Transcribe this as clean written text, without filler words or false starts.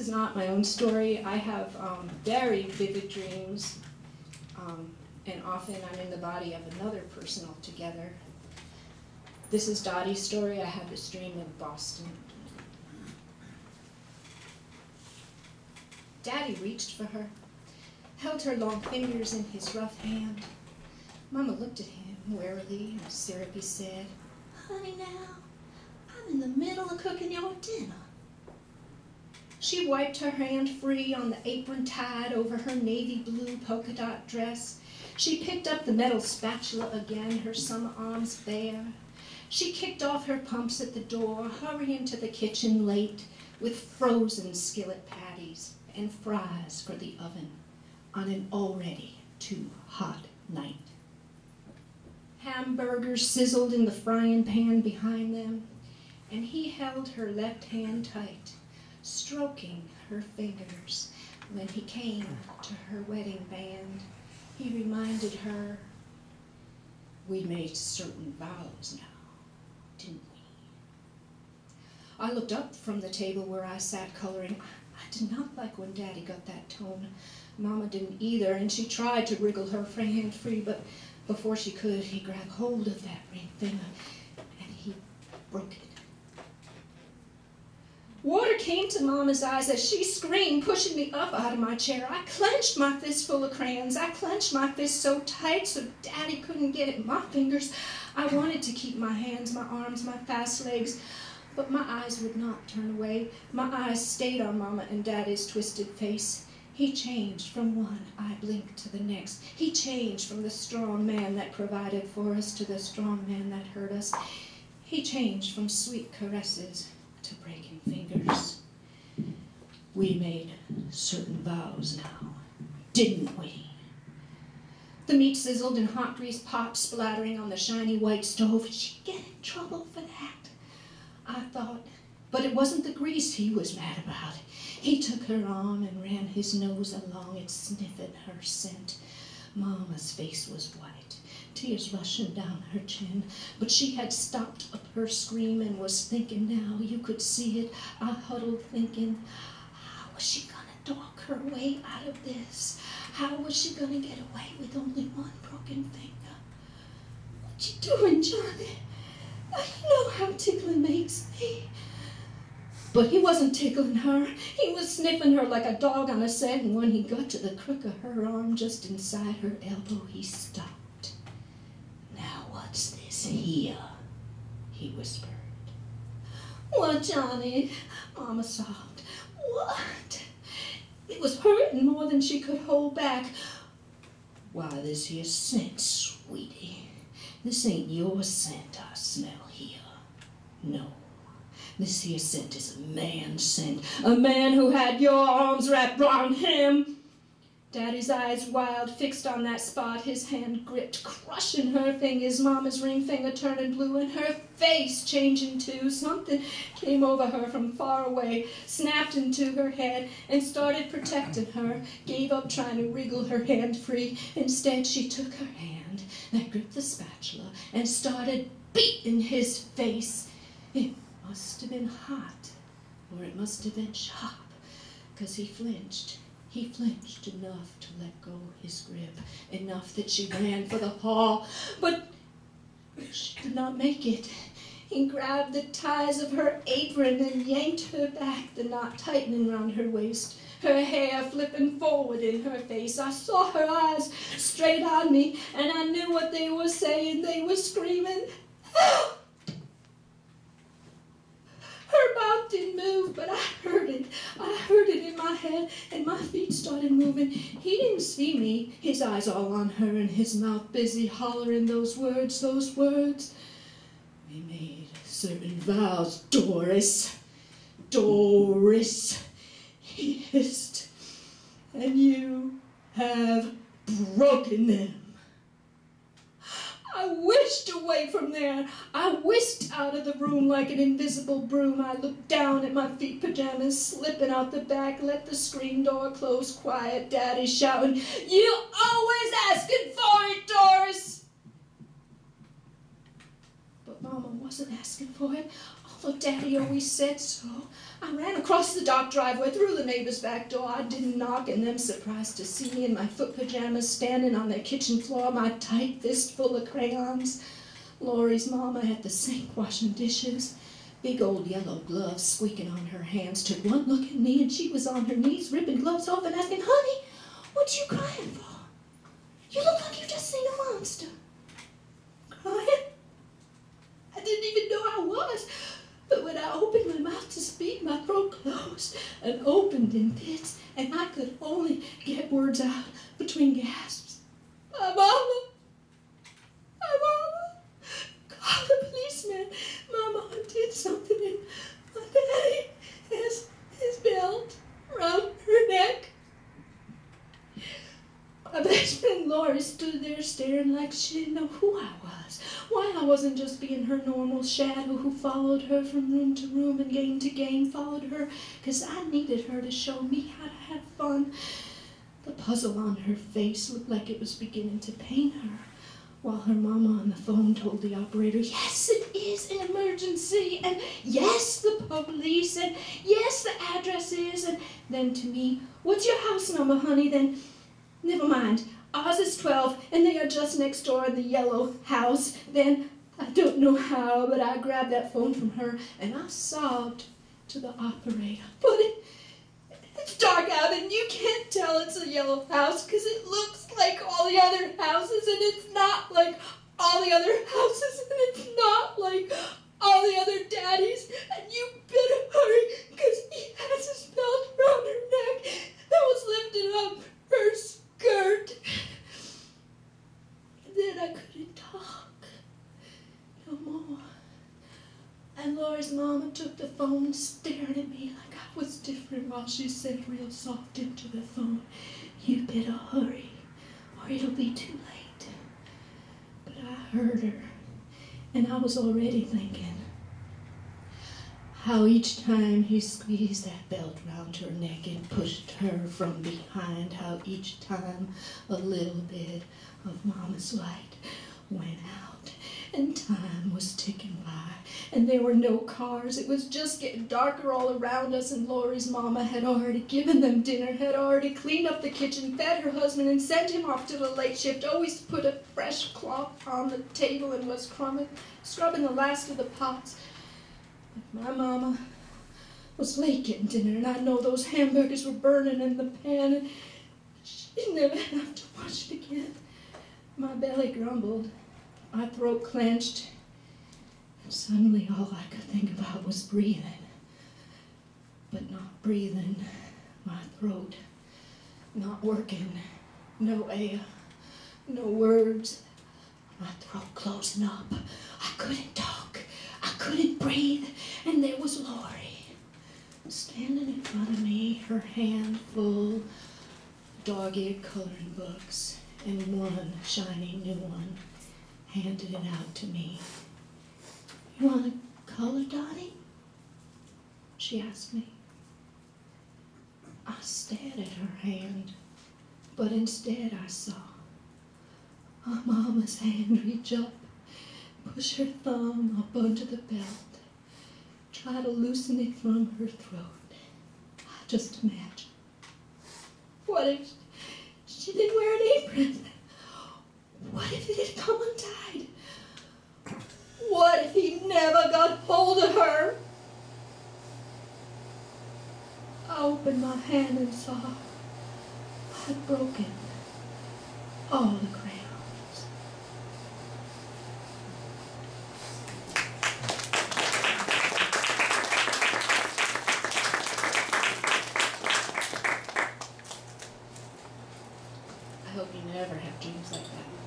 is not my own story. I have very vivid dreams, and often I'm in the body of another person altogether. This is Dottie's story. I had this dream in Boston. Daddy reached for her, held her long fingers in his rough hand. Mama looked at him warily and syrupy said, "Honey now, I'm in the middle of cooking your dinner." She wiped her hand free on the apron tied over her navy blue polka dot dress. She picked up the metal spatula again, her summer arms bare. She kicked off her pumps at the door, hurrying to the kitchen late with frozen skillet patties and fries for the oven on an already too hot night. Hamburgers sizzled in the frying pan behind them, and he held her left hand tight, stroking her fingers. When he came to her wedding band, he reminded her, "We made certain vows now, didn't we?" I looked up from the table where I sat coloring. I did not like when Daddy got that tone. Mama didn't either, and she tried to wriggle her hand free, but before she could, he grabbed hold of that ring finger, and he broke it. Water came to Mama's eyes as she screamed, pushing me up out of my chair. I clenched my fist full of crayons. I clenched my fist so tight so Daddy couldn't get at my fingers. I wanted to keep my hands, my arms, my fast legs, but my eyes would not turn away. My eyes stayed on Mama and Daddy's twisted face. He changed from one eye blink to the next. He changed from the strong man that provided for us to the strong man that hurt us. He changed from sweet caresses to breaking fingers. We made certain vows now, didn't we? The meat sizzled and hot grease popped, splattering on the shiny white stove. She'd get in trouble for that, I thought. But it wasn't the grease he was mad about. He took her arm and ran his nose along it, sniffing her scent. Mama's face was white, tears rushing down her chin, but she had stopped up her scream and was thinking now. You could see it. I huddled thinking, how was she gonna talk her way out of this? How was she gonna get away with only one broken finger? What you doing, Johnny? I know how tickling makes me. But he wasn't tickling her. He was sniffing her like a dog on a scent, and when he got to the crook of her arm just inside her elbow, he stopped. "Now what's this here?" he whispered. "What, Johnny?" Mama sobbed. "What?" It was hurting more than she could hold back. "Why, this here scent, sweetie. This ain't your scent I smell here. No. This here scent is a man's scent. A man who had your arms wrapped around him." Daddy's eyes wild, fixed on that spot, his hand gripped, crushing her fingers, Mama's ring finger turning blue, and her face changing too. Something came over her from far away, snapped into her head, and started protecting her, gave up trying to wriggle her hand free. Instead, she took her hand that gripped the spatula and started beating his face. It must have been hot, or it must have been sharp, because he flinched. He flinched enough to let go his grip, enough that she ran for the hall, but she did not make it. He grabbed the ties of her apron and yanked her back, the knot tightening round her waist, her hair flipping forward in her face. I saw her eyes straight on me, and I knew what they were saying. They were screaming, "Help!" Her mouth didn't move, but I heard it. I heard it in my head, and my feet started moving. He didn't see me, his eyes all on her, and his mouth busy hollering those words, those words. "We made certain vows, Doris. Doris," he hissed, "and you have broken them." I whisked away from there. I whisked out of the room like an invisible broom. I looked down at my feet pajamas slipping out the back, let the screen door close quiet. Daddy shouting, "You always asking for it, Doris!" But Mama wasn't asking for it, although Daddy always said so. I ran across the dock driveway, through the neighbor's back door. I didn't knock, and them surprised to see me in my foot pajamas standing on their kitchen floor, my tight fist full of crayons. Lori's mama at the sink washing dishes, big old yellow gloves squeaking on her hands, took one look at me, and she was on her knees ripping gloves off and asking, "Honey, what you crying for? You look like you just seen a monster." Crying? I didn't even know I was. But when I opened my mouth to speak, my throat closed and opened in pits, and I could only get words out between gasps. "My mama! My mama! Call the policeman! My mama did something, and my daddy has his belt around her neck." My best friend Lori stood there staring like she didn't know who I was, why I wasn't just being her normal shadow who followed her from room to room and game to game, followed her because I needed her to show me how to have fun. The puzzle on her face looked like it was beginning to pain her, while her mama on the phone told the operator, "Yes, it is an emergency, and yes, the police, and yes, the address is," and then to me, "What's your house number, honey?" Then, "Never mind, ours is 12, and they are just next door in the yellow house." Then, I don't know how, but I grabbed that phone from her, and I sobbed to the operator. "But it's dark out, and you can't tell it's a yellow house, because it looks like all the other houses, and it's not like all the other houses, and it's not like all the other daddies, and you better hurry, because he has his belt around her neck that was lifted up her skirt." And then I couldn't talk no more. And Lori's mama took the phone, staring at me like I was different, while she said real soft into the phone, "You better hurry, or it'll be too late." But I heard her, and I was already thinking how each time he squeezed that belt round her neck and pushed her from behind, how each time a little bit of Mama's light went out, and time was ticking by, and there were no cars. It was just getting darker all around us, and Lori's mama had already given them dinner, had already cleaned up the kitchen, fed her husband, and sent him off to the late shift, always put a fresh cloth on the table, and was scrubbing the last of the pots. My mama was late getting dinner, and I know those hamburgers were burning in the pan, and she'd never have to watch it again. My belly grumbled, my throat clenched, and suddenly all I could think about was breathing. But not breathing, my throat not working, no air, no words, my throat closing up. I couldn't talk. I couldn't breathe, and there was Lori, standing in front of me, her hand full of dog-eared coloring books, and one shiny new one, handed it out to me. "You want to color, Dottie?" she asked me. I stared at her hand, but instead I saw her mama's hand reach up, push her thumb up under the belt, try to loosen it from her throat. I just imagine. What if she didn't wear an apron? What if it had come untied? What if he never got hold of her? I opened my hand and saw I'd broken all the crayons. I hope you never have dreams like that.